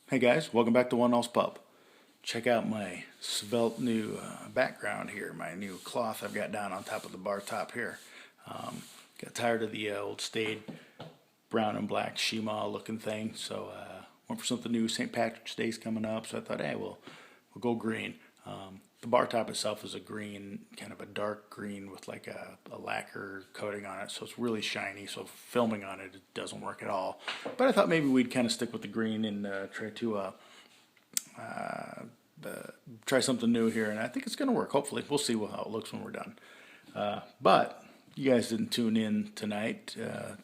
Hey guys, welcome back to One All's Pub. Check out my svelte new background here, my new cloth I've got down on top of the bar top here. Got tired of the old staid brown and black Shima looking thing, so went for something new. St. Patrick's Day's coming up, so I thought, hey, we'll go green. The bar top itself is a green, kind of a dark green with like a lacquer coating on it, so it's really shiny. So filming on it doesn't work at all. But I thought maybe we'd kind of stick with the green and try to try something new here, and I think it's going to work. Hopefully, we'll see how it looks when we're done. But you guys didn't tune in tonight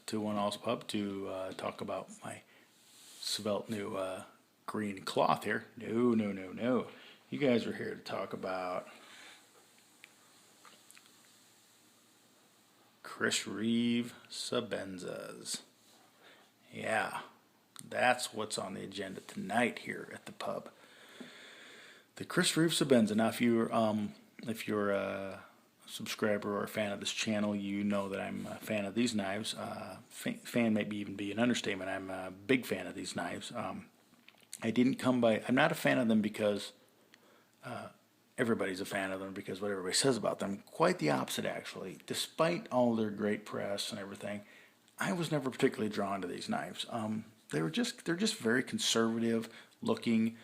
to One All's Pub to talk about my svelte new green cloth here. No. You guys are here to talk about Chris Reeve Sebenzas. Yeah, that's what's on the agenda tonight here at the pub. The Chris Reeve Sebenza. Now, if you're a subscriber or a fan of this channel, you know that I'm a fan of these knives. Fan maybe even be an understatement. I'm a big fan of these knives. I'm not a fan of them because everybody's a fan of them because what everybody says about them. Quite the opposite, actually. Despite all their great press and everything, I was never particularly drawn to these knives. They're just very conservative looking.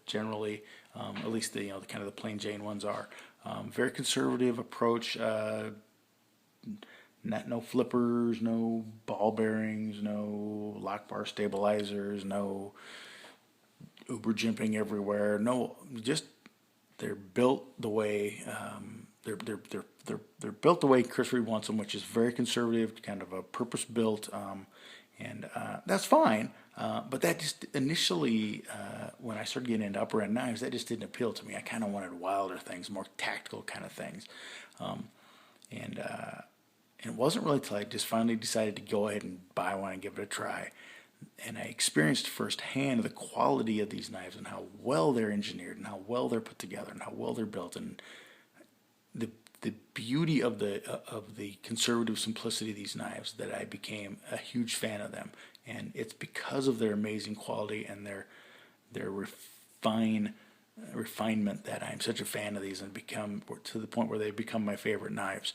Generally, at least the kind of the plain Jane ones are very conservative approach. No flippers, no ball bearings, no lock bar stabilizers, no uber jimping everywhere. No, just they're built the way they're built the way Chris Reeve wants them, which is very conservative, kind of a purpose built, and that's fine. But that just initially, when I started getting into upper end knives, that just didn't appeal to me. I kind of wanted wilder things, more tactical kind of things, and it wasn't really until I just finally decided to go ahead and buy one and give it a try. And I experienced firsthand the quality of these knives and how well they're engineered and how well they're put together and how well they're built and the beauty of the conservative simplicity of these knives that I became a huge fan of them. And it's because of their amazing quality and their refinement that I'm such a fan of these and become to the point where they become my favorite knives.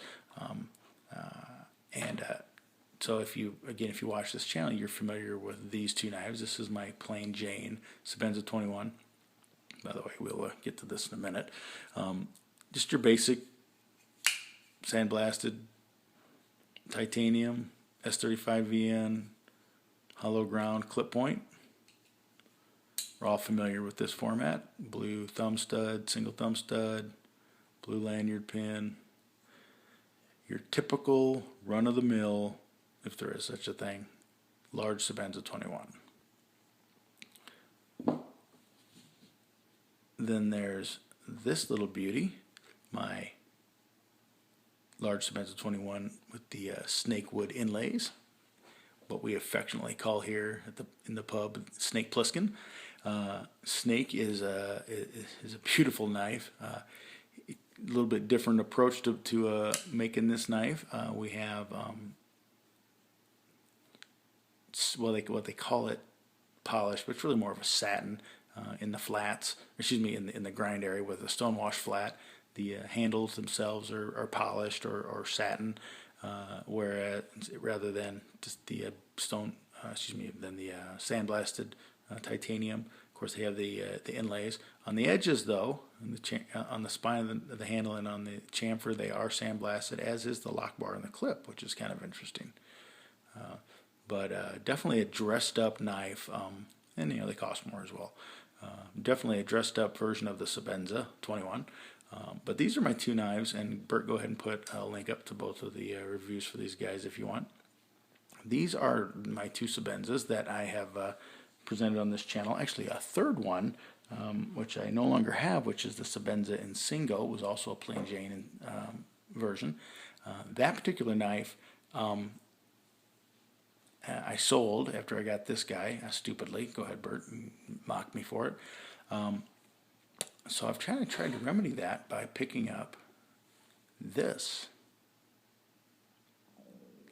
So if you watch this channel, you're familiar with these two knives. This is my plain Jane Sebenza 21. By the way, we'll get to this in a minute. Just your basic sandblasted titanium S35VN hollow ground clip point. We're all familiar with this format. Blue thumb stud, single thumb stud, blue lanyard pin. Your typical run-of-the-mill, if there is such a thing, Large Sebenza 21. Then there's this little beauty, my Large Sebenza 21 with the snakewood inlays, what we affectionately call here in the pub Snake Plissken. Snake is a beautiful knife. A little bit different approach to making this knife. We have what they call it polished, but it's really more of a satin in the flats. In the grind area with a stonewash flat. The handles themselves are polished or satin, whereas rather than just the sandblasted titanium. Of course, they have the inlays on the edges, though, on the spine of the handle and on the chamfer. They are sandblasted, as is the lock bar and the clip, which is kind of interesting. But definitely a dressed up knife, and they cost more as well. Definitely a dressed up version of the Sebenza 21. But these are my two knives, and Bert, go ahead and put a link up to both of the reviews for these guys if you want. These are my two Sebenzas that I have presented on this channel. Actually, a third one, which I no longer have, which is the Sebenza Insingo, was also a plain Jane version. That particular knife I sold after I got this guy, stupidly. Go ahead, Bert, and mock me for it. So I've tried to remedy that by picking up this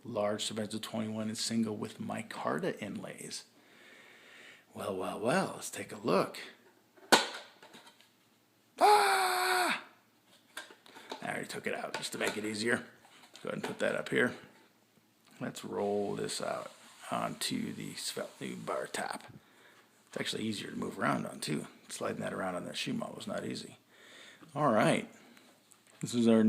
Large Sebenza 21 Insingo with Micarta inlays, Well, well, well, let's take a look. Ah! I already took it out just to make it easier. Go ahead and put that up here. Let's roll this out onto the Svelte new bar top. It's actually easier to move around on too. Sliding that around on that shoe model was not easy. All right. This is the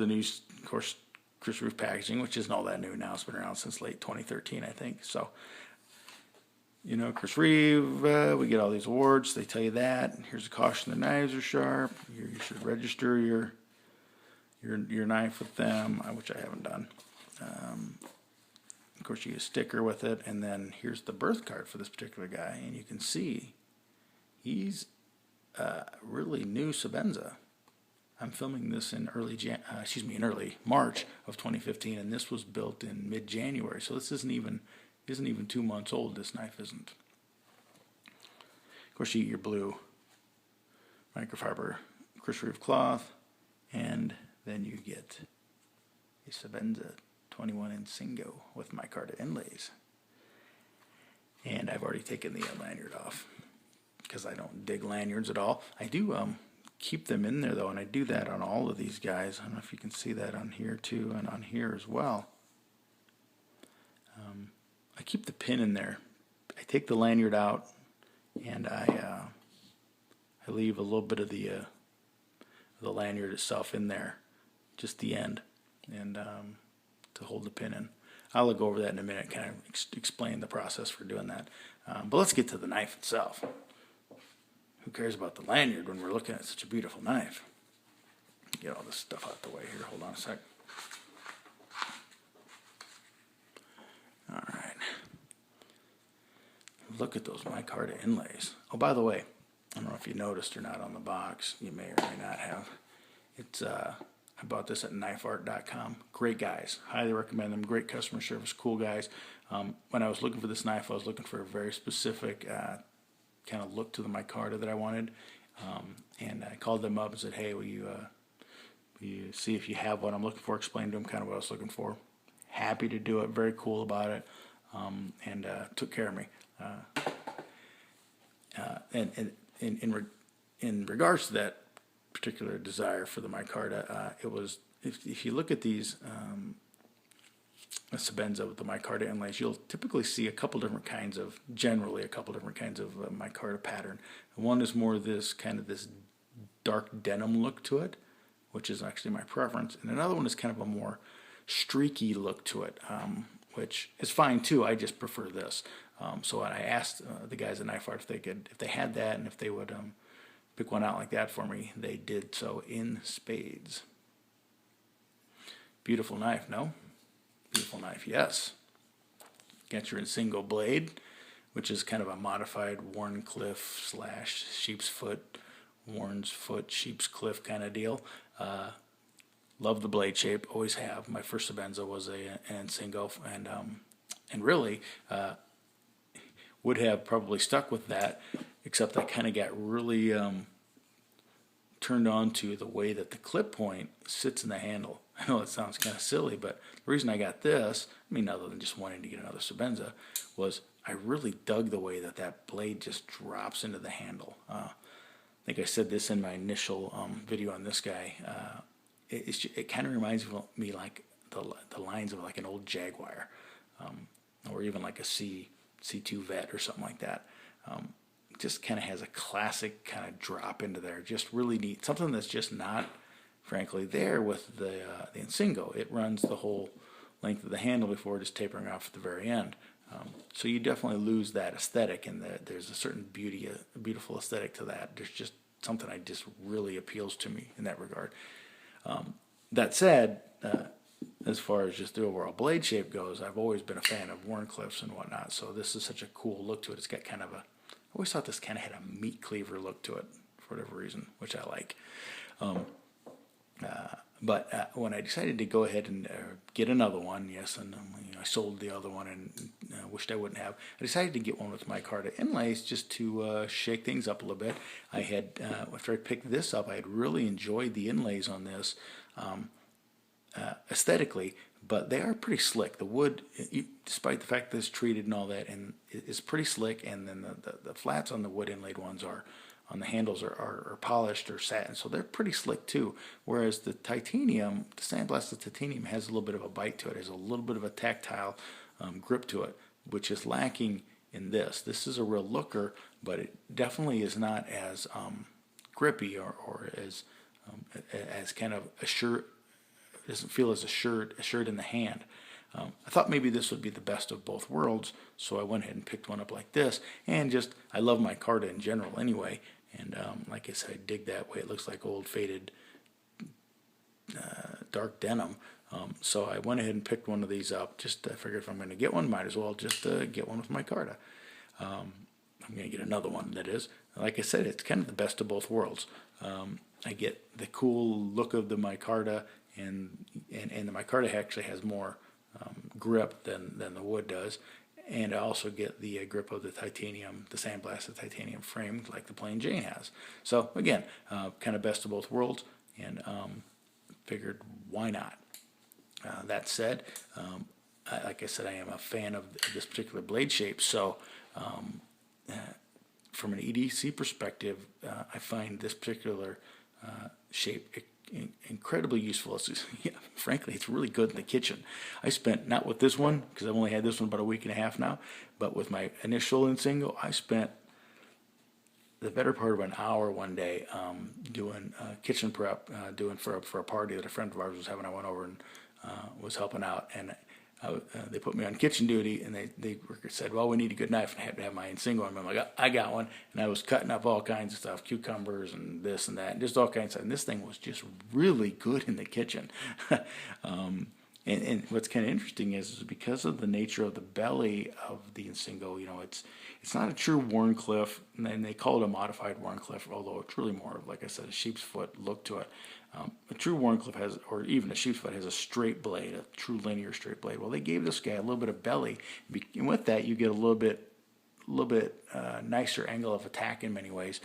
new, of course, Chris Reeve packaging, which isn't all that new now. It's been around since late 2013, I think. So, you know, Chris Reeve, we get all these awards. They tell you that. Here's a caution: the knives are sharp. You should register your knife with them, which I haven't done. Of course, you get a sticker with it, and then here's the birth card for this particular guy, and you can see he's really new Sebenza. I'm filming this in early March of 2015, and this was built in mid-January. So this isn't even 2 months old. This knife isn't. Of course, you get your blue microfiber Chris Reeve cloth, and then you get a Sebenza 21 Insingo with micarta inlays. And I've already taken the lanyard off because I don't dig lanyards at all. I do keep them in there though, and I do that on all of these guys. I don't know if you can see that on here too, and on here as well. I keep the pin in there. I take the lanyard out, and I leave a little bit of the lanyard itself in there, just the end, and to hold the pin in. I'll go over that in a minute, kind of explain the process for doing that. But let's get to the knife itself. Who cares about the lanyard when we're looking at such a beautiful knife? Get all this stuff out the way here. Hold on a sec. All right. Look at those micarta inlays. Oh, by the way, I don't know if you noticed or not on the box. You may or may not have. It's I bought this at knifeart.com. Great guys. Highly recommend them. Great customer service. Cool guys. When I was looking for this knife, I was looking for a very specific kind of look to the micarta that I wanted. And I called them up and said, hey, will you see if you have what I'm looking for? Explained to them kind of what I was looking for. Happy to do it. Very cool about it. And took care of me. And in regards to that particular desire for the micarta, it was, if you look at these Sebenza with the micarta inlays, you'll typically see generally a couple different kinds of micarta pattern. One is more this dark denim look to it, which is actually my preference, and another one is kind of a more streaky look to it, which is fine too. I just prefer this. So I asked the guys at Knife Art if they had that, and if they would pick one out like that for me. They did so in spades. Beautiful knife, no? Beautiful knife, yes. Got your Insingo blade, which is kind of a modified Wharncliffe / sheep's foot, Warren's foot, sheep's cliff kind of deal. Love the blade shape, always have. My first Sebenza was an Insingo, and really would have probably stuck with that, except I kind of got really turned on to the way that the clip point sits in the handle. I know it sounds kind of silly, but the reason I got this, I mean, other than just wanting to get another Sebenza, was I really dug the way that blade just drops into the handle. I think I said this in my initial video on this guy. It kind of reminds me like the lines of like an old Jaguar, or even like a C2 Vet or something like that. Just kind of has a classic kind of drop into there. Just really neat. Something that's just not, frankly, there with the Insingo. It runs the whole length of the handle before just tapering off at the very end. So you definitely lose that aesthetic, and there's a certain beautiful aesthetic to that. There's just something that just really appeals to me in that regard. That said, as far as just the overall blade shape goes, I've always been a fan of Wharncliffes and whatnot, so this is such a cool look to it. It's got kind of I always thought this kind of had a meat cleaver look to it, for whatever reason, which I like. But when I decided to go ahead and get another one, yes, and I sold the other one and wished I wouldn't have, I decided to get one with micarta inlays just to shake things up a little bit. I had, after I picked this up, I had really enjoyed the inlays on this aesthetically, but they are pretty slick. The wood, despite the fact that it's treated and all that, and is pretty slick. And then the flats on the wood inlaid ones on the handles are polished or satin, so they're pretty slick too. Whereas the titanium, the sandblasted titanium, has a little bit of a bite to it. It has a little bit of a tactile grip to it, which is lacking in this. This is a real looker, but it definitely is not as grippy or as kind of assured. It doesn't feel as assured in the hand. I thought maybe this would be the best of both worlds, so I went ahead and picked one up like this. And just, I love micarta in general anyway, and like I said, I dig that way. It looks like old faded dark denim. So I went ahead and picked one of these up. Just I figured if I'm going to get one, might as well just get one with micarta. I'm going to get another one, that is. Like I said, it's kind of the best of both worlds. I get the cool look of the micarta, and the micarta actually has more grip than the wood does, and I also get the grip of the titanium, the sandblasted titanium frame, like the plain Jane has. So again, kind of best of both worlds, and figured why not. That said, like I said, I am a fan of this particular blade shape. So from an EDC perspective, I find this particular shape incredibly useful. Frankly, it's really good in the kitchen. I spent, not with this one, because I've only had this one about a week and a half now, but with my initial Insingo, I spent the better part of an hour one day doing kitchen prep, doing for a party that a friend of ours was having. I went over and was helping out, and they put me on kitchen duty, and they said, well, we need a good knife, and I had to have my Insingo, and I'm like, I got one, and I was cutting up all kinds of stuff, cucumbers and this and that, and just all kinds of stuff, and this thing was just really good in the kitchen. And what's kind of interesting is because of the nature of the belly of the Insingo, it's not a true Wharncliffe, and they call it a modified Wharncliffe, although it's really more, like I said, a sheep's foot look to it. A true Wharncliffe has, or even a sheep's foot has a straight blade, a true linear straight blade. Well, they gave this guy a little bit of belly, and with that you get a little bit nicer angle of attack in many ways,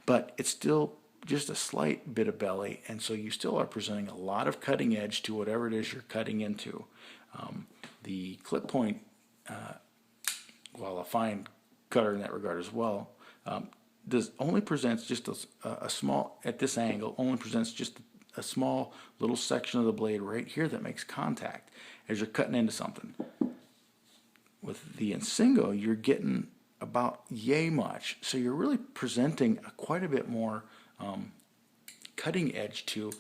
but it's still just a slight bit of belly, and so you still are presenting a lot of cutting edge to whatever it is you're cutting into. The clip point, while a fine cutter in that regard as well, only presents just a small, at this angle, only presents just a small little section of the blade right here that makes contact as you're cutting into something. With the Insingo, you're getting about yay much, so you're really presenting quite a bit more cutting edge to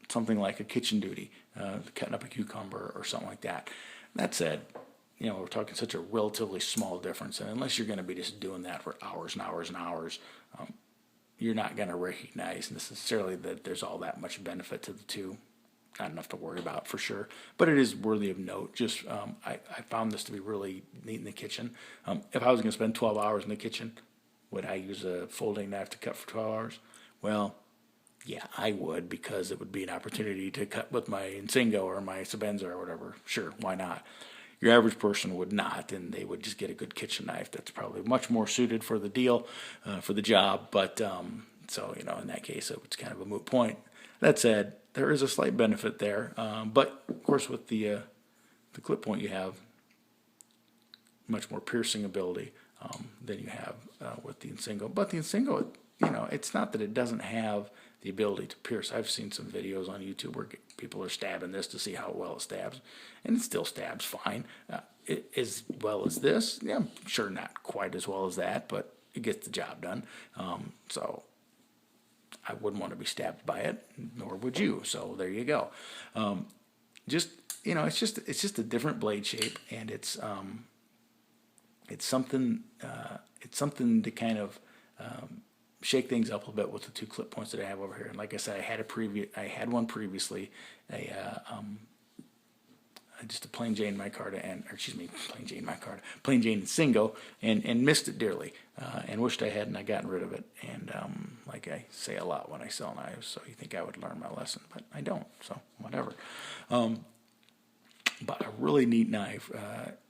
something like a kitchen duty, cutting up a cucumber or something like that. That said, we're talking such a relatively small difference, and unless you're going to be just doing that for hours and hours and hours, you're not going to recognize necessarily that there's all that much benefit to the two. Not enough to worry about for sure, but it is worthy of note. Just I found this to be really neat in the kitchen. If I was going to spend 12 hours in the kitchen, would I use a folding knife to cut for 12 hours? Well, yeah, I would, because it would be an opportunity to cut with my Insingo or my Sebenza or whatever. Sure, why not? Your average person would not, and they would just get a good kitchen knife that's probably much more suited for the deal, for the job. But so in that case, it's kind of a moot point. That said, there is a slight benefit there, but of course with the clip point, you have much more piercing ability than you have with the Insingo. But the Insingo, it's not that it doesn't have the ability to pierce. I've seen some videos on YouTube where people are stabbing this to see how well it stabs, and it still stabs fine. As well as this, yeah, sure, not quite as well as that, but it gets the job done. So I wouldn't want to be stabbed by it, nor would you. So there you go. It's just a different blade shape, and it's something to kind of shake things up a little bit with the two clip points that I have over here. And like I said, I had one previously, just a plain Jane micarta, plain Jane Insingo, and missed it dearly, and wished I hadn't. I gotten rid of it, and like I say a lot when I sell knives, so you think I would learn my lesson, but I don't. So whatever. But a really neat knife.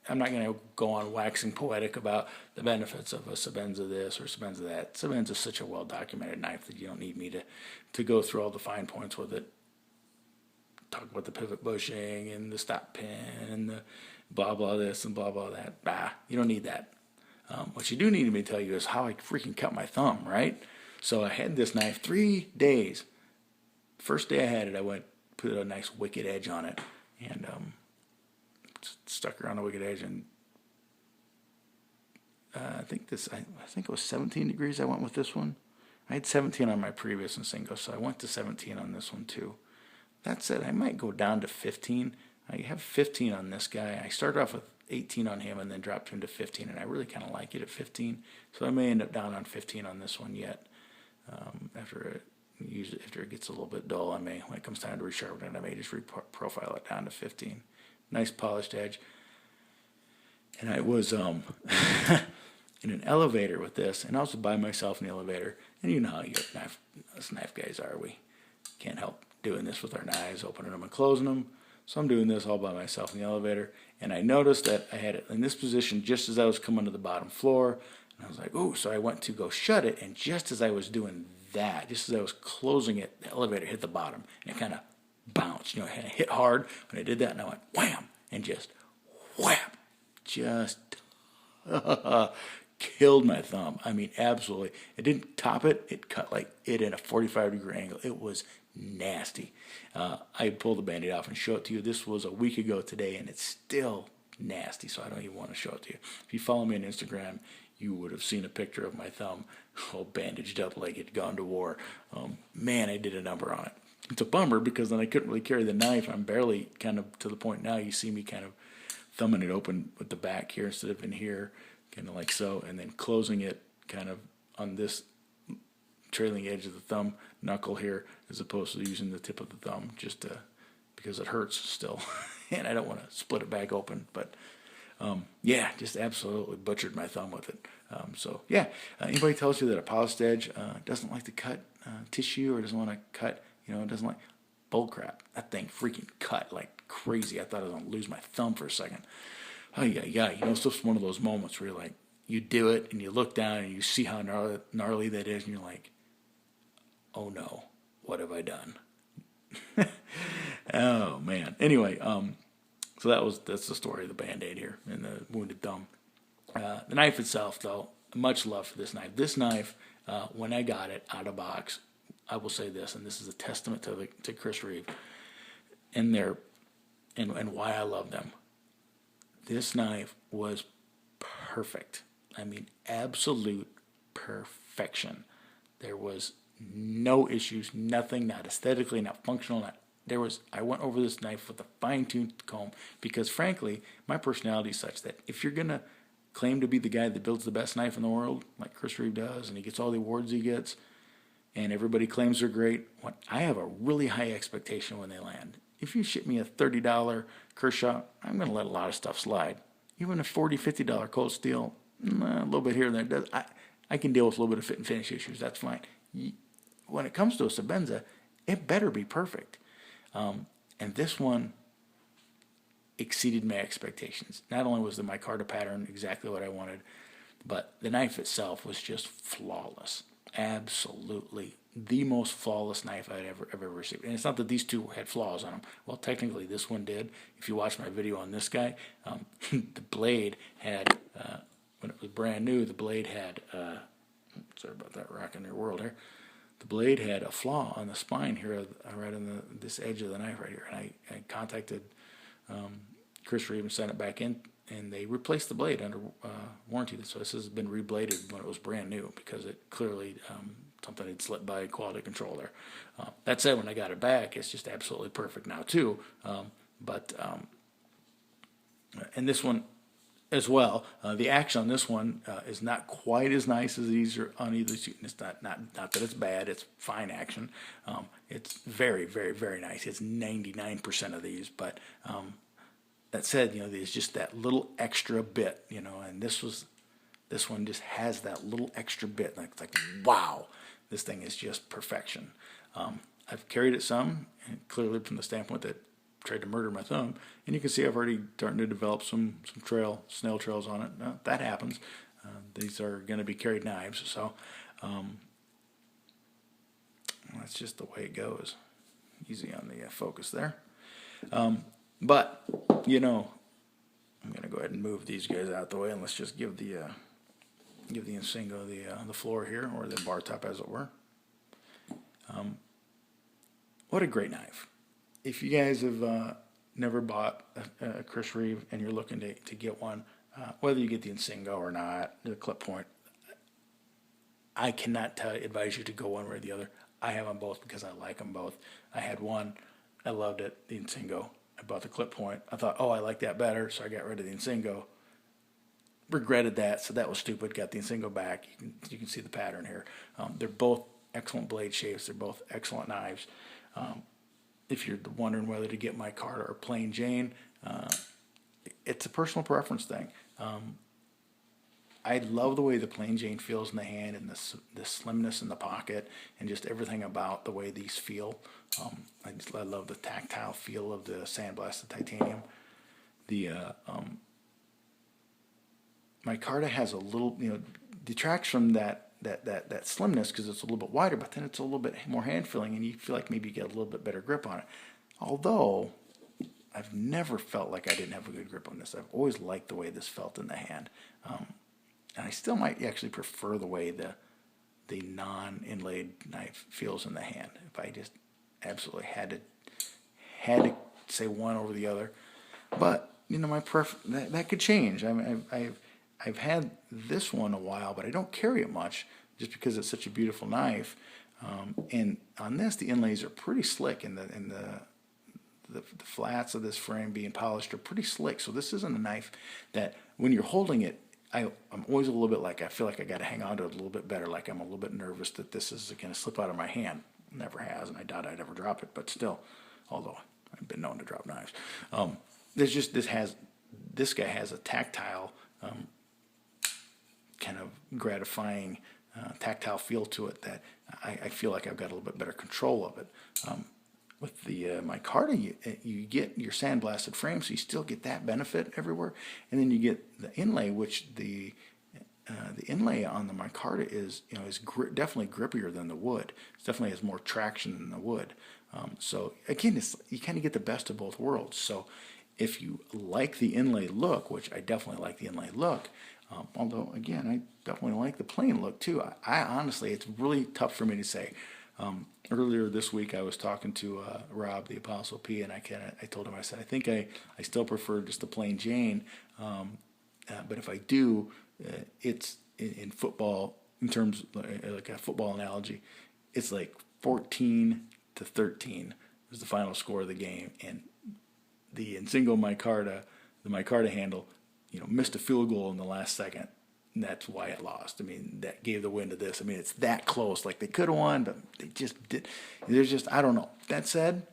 I'm not going to go on waxing poetic about the benefits of a Sebenza this or Sebenza that. Sebenza is such a well-documented knife that you don't need me to go through all the fine points with it. talk about the pivot bushing and the stop pin and the blah blah this and blah blah that. Bah, you don't need that. What you do need me to tell you is how I freaking cut my thumb, right? So I had this knife 3 days. First day I had it, I went put a nice wicked edge on it, and stuck around the wicked edge, and I think it was 17 degrees. I went with this one. I had 17 on my previous Insingo, so I went to 17 on this one too. That said, I might go down to 15. I have 15 on this guy. I started off with 18 on him and then dropped him to 15, and I really kind of like it at 15. So I may end up down on 15 on this one yet. After it gets a little bit dull, when it comes time to resharpen it, I may just profile it down to 15. Nice polished edge. And I was in an elevator with this, and I was by myself in the elevator. And you know how us knife guys are. We can't help doing this with our knives, opening them and closing them. So I'm doing this all by myself in the elevator, and I noticed that I had it in this position just as I was coming to the bottom floor, and I was like, oh, so I went to go shut it, and just as I was doing that, just as I was closing it, the elevator hit the bottom, and it kind of bounced, it hit hard when I did that, and I went wham, and just whap, just killed my thumb. I mean, absolutely. It didn't top it, it cut like it at a 45-degree angle. It was nasty. I pulled the Band-Aid off and show it to you. This was a week ago today, and it's still nasty, so I don't even want to show it to you. If you follow me on Instagram, you would have seen a picture of my thumb all bandaged up like it had gone to war. Man, I did a number on it. It's a bummer because then I couldn't really carry the knife. I'm barely kind of to the point now you see me kind of thumbing it open with the back here instead of in here, kind of like so, and then closing it kind of on this trailing edge of the thumb knuckle here as opposed to using the tip of the thumb just because it hurts still and I don't want to split it back open, but yeah, just absolutely butchered my thumb with it. So yeah, anybody tells you that a polished edge doesn't like to cut tissue or doesn't want to cut, doesn't like, bull crap. That thing freaking cut like crazy. I thought I was going to lose my thumb for a second. Oh yeah, it's just one of those moments where you're like, you do it and you look down and you see how gnarly that is and you're like, oh no, what have I done? Oh man. Anyway, so that's the story of the Band-Aid here and the wounded thumb. The knife itself, though, much love for this knife. This knife, when I got it out of box, I will say this, and this is a testament to Chris Reeve and why I love them. This knife was perfect. I mean, absolute perfection. There was no issues, nothing, not aesthetically, not functional, I went over this knife with a fine-tuned comb because, frankly, my personality is such that if you're going to claim to be the guy that builds the best knife in the world, like Chris Reeve does, and he gets all the awards he gets, and everybody claims they're great, I have a really high expectation when they land. If you ship me a $30 Kershaw, I'm going to let a lot of stuff slide. Even a $40, $50 cold steel, a little bit here and there, I can deal with a little bit of fit and finish issues. That's fine. When it comes to a Sebenza, it better be perfect. And this one exceeded my expectations. Not only was the micarta pattern exactly what I wanted, but the knife itself was just flawless. Absolutely the most flawless knife I'd ever received. And it's not that these two had flaws on them. Well, technically this one did. If you watch my video on this guy, the blade had, when it was brand new, the blade had, sorry about that rocking your world here. The blade had a flaw on the spine here, right on this edge of the knife right here. And I contacted Chris Reeve and sent it back in, and they replaced the blade under warranty. So this has been rebladed when it was brand new because it clearly something had slipped by quality control there. That said, when I got it back, it's just absolutely perfect now too. And this one as well, the action on this one is not quite as nice as these are on either suit. And it's not that it's bad, it's fine action. It's very, very, very nice. It's 99% of these, but that said, there's just that little extra bit, and this one just has that little extra bit. Like wow, this thing is just perfection. I've carried it some, and clearly from the standpoint that tried to murder my thumb, and you can see I've already starting to develop some snail trails on it. That happens. These are going to be carried knives, so that's just the way it goes. Easy on the focus there. But, you know, I'm going to go ahead and move these guys out the way, and let's just give the Insingo the floor here, or the bar top, as it were. What a great knife. If you guys have never bought a Chris Reeve and you're looking to get one, whether you get the Insingo or not, the clip point, I cannot advise you to go one way or the other. I have them both because I like them both. I had one, I loved it, the Insingo. I bought the clip point. I thought, oh, I like that better, so I got rid of the Insingo. Regretted that, so that was stupid. Got the Insingo back. You can see the pattern here. They're both excellent blade shapes. They're both excellent knives. If you're wondering whether to get Micarta or plain Jane, it's a personal preference thing. I love the way the plain Jane feels in the hand, and the slimness in the pocket, and just everything about the way these feel. I love the tactile feel of the sandblasted titanium. The Micarta has a little, detracts from that slimness because it's a little bit wider, but then it's a little bit more hand feeling, and you feel like maybe you get a little bit better grip on it. Although I've never felt like I didn't have a good grip on this. I've always liked the way this felt in the hand. And I still might actually prefer the way the non-inlaid knife feels in the hand. If I just absolutely had to say one over the other, but my that could change. I mean, I've had this one a while, but I don't carry it much just because it's such a beautiful knife. And on this, the inlays are pretty slick, and the flats of this frame being polished are pretty slick. So this isn't a knife that when you're holding it, I'm always a little bit like, I feel like I got to hang on to it a little bit better. Like I'm a little bit nervous that this is going to slip out of my hand. Never has, and I doubt I'd ever drop it. But still, although I've been known to drop knives, this guy has a tactile, kind of gratifying, tactile feel to it that I feel like I've got a little bit better control of it. With the Micarta, you get your sandblasted frame, so you still get that benefit everywhere, and then you get the inlay, which the inlay on the Micarta is definitely grippier than the wood. It definitely has more traction than the wood. So again, you kind of get the best of both worlds. So if you like the inlay look, which I definitely like the inlay look, although again I definitely like the plain look too. I honestly, it's really tough for me to say. Earlier this week, I was talking to Rob, the Apostle P, and I told him, I said, I think I still prefer just the plain Jane, but if I do, it's in football, in terms like a football analogy, it's like 14-13 is the final score of the game, and the Insingo Micarta, the Micarta handle, missed a field goal in the last second. And that's why it lost. I mean, that gave the win to this. I mean, it's that close. Like, they could have won, but they just did. There's just, I don't know. That said,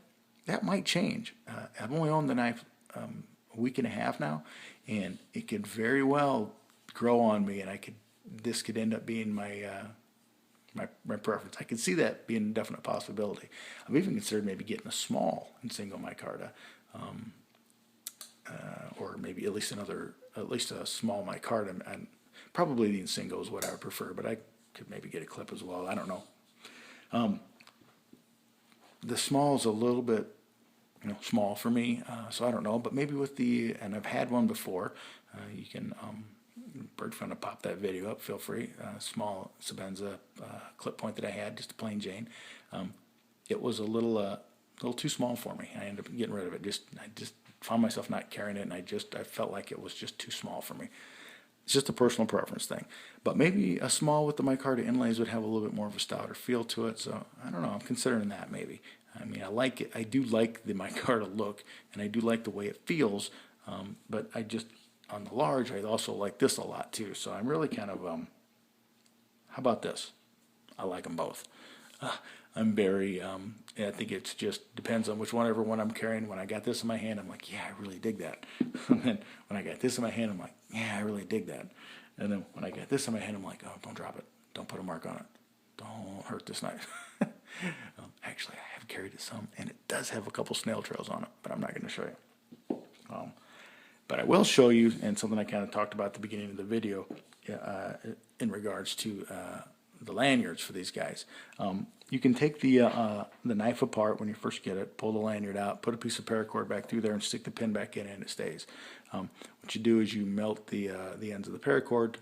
that might change. I've only owned the knife a week and a half now, and it could very well grow on me, and this could end up being my preference. I could see that being a definite possibility. I've even considered maybe getting a small Insingo Micarta, or maybe at least a small Micarta, and probably the Insingo is what I would prefer, but I could maybe get a clip as well. I don't know. The small is a little bit, small for me, so I don't know. But maybe and I've had one before. You can, Bird trying to pop that video up. Feel free. Small Sebenza clip point that I had, just a plain Jane. It was a little too small for me. I ended up getting rid of it. I just found myself not carrying it, and I felt like it was just too small for me. It's just a personal preference thing. But maybe a small with the Micarta inlays would have a little bit more of a stouter feel to it. So I don't know. I'm considering that maybe. I mean, I like it. I do like the Micarta look, and I do like the way it feels. But on the large, I also like this a lot too. So I'm really kind of, how about this? I like them both. I'm very, I think it just depends on whichever one I'm carrying. When I got this in my hand, I'm like, yeah, I really dig that. And then when I got this in my hand, I'm like, yeah, I really dig that. And then when I got this in my hand, I'm like, oh, don't drop it. Don't put a mark on it. Don't hurt this knife. Actually, I have carried it some, and it does have a couple snail trails on it, but I'm not going to show you. But I will show you, and something I kind of talked about at the beginning of the video, in regards to the lanyards for these guys. You can take the knife apart when you first get it, pull the lanyard out, put a piece of paracord back through there, and stick the pin back in, and it stays. What you do is you melt the ends of the paracord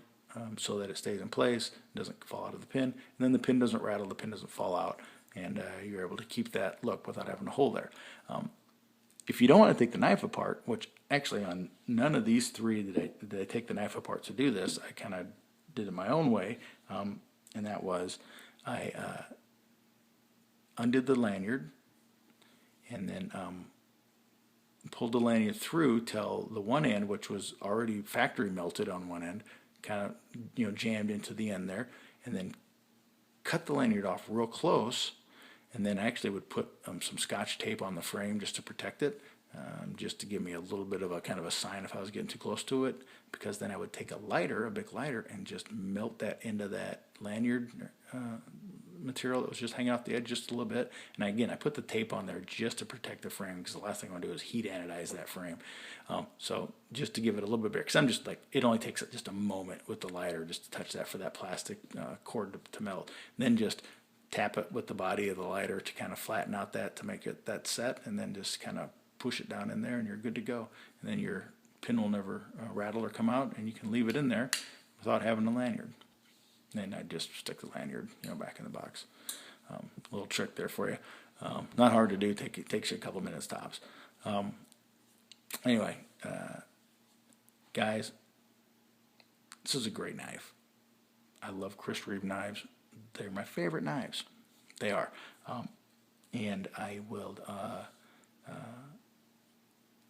so that it stays in place, doesn't fall out of the pin, and then the pin doesn't rattle, the pin doesn't fall out, and you're able to keep that look without having a hole there. If you don't want to take the knife apart, which actually on none of these three did I take the knife apart to do this, I kind of did it my own way, and that was I undid the lanyard and then pulled the lanyard through till the one end, which was already factory melted on one end, kind of jammed into the end there, and then cut the lanyard off real close. And then I actually would put some Scotch tape on the frame just to protect it, just to give me a little bit of a kind of a sign if I was getting too close to it, because then I would take a big lighter, and just melt that into that lanyard material that was just hanging off the edge just a little bit. And again, I put the tape on there just to protect the frame, because the last thing I want to do is heat anodize that frame. So just to give it a little bit bigger, because I'm just like, it only takes just a moment with the lighter just to touch that for that plastic cord to melt. And then just tap it with the body of the lighter to kind of flatten out that, to make it that set, and then just kind of push it down in there, and you're good to go. And then your pin will never rattle or come out, and you can leave it in there without having a lanyard. And then I just stick the lanyard, back in the box. A little trick there for you. Not hard to do. It takes you a couple minutes tops. Anyway, guys, this is a great knife. I love Chris Reeve knives. They're my favorite knives. They are. And I will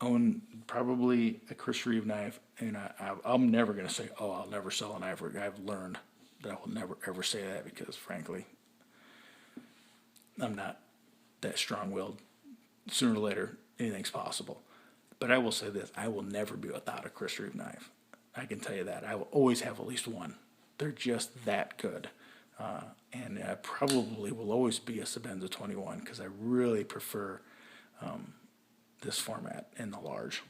own probably a Chris Reeve knife. And I'm never going to say, oh, I'll never sell a knife. I've learned that I will never, ever say that, because, frankly, I'm not that strong-willed. Sooner or later, anything's possible. But I will say this. I will never be without a Chris Reeve knife. I can tell you that. I will always have at least one. They're just that good. And I probably will always be a Sebenza 21, because I really prefer this format in the large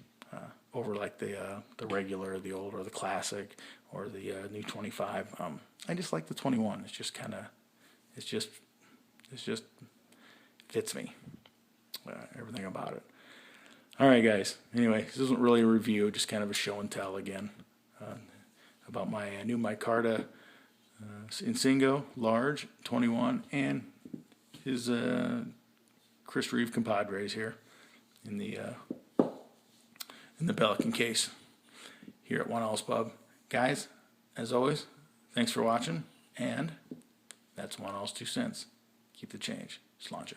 over like the regular, the old, or the classic, or the new 25. I just like the 21. It's just kind of, it's just fits me. Everything about it. All right, guys. Anyway, this isn't really a review, just kind of a show and tell again about my new Micarta Insingo Large 21 and his Chris Reeve compadres here in the Pelican case here at One All's Pub. Guys, as always, thanks for watching, and that's One All's 2 cents. Keep the change. Sláinte.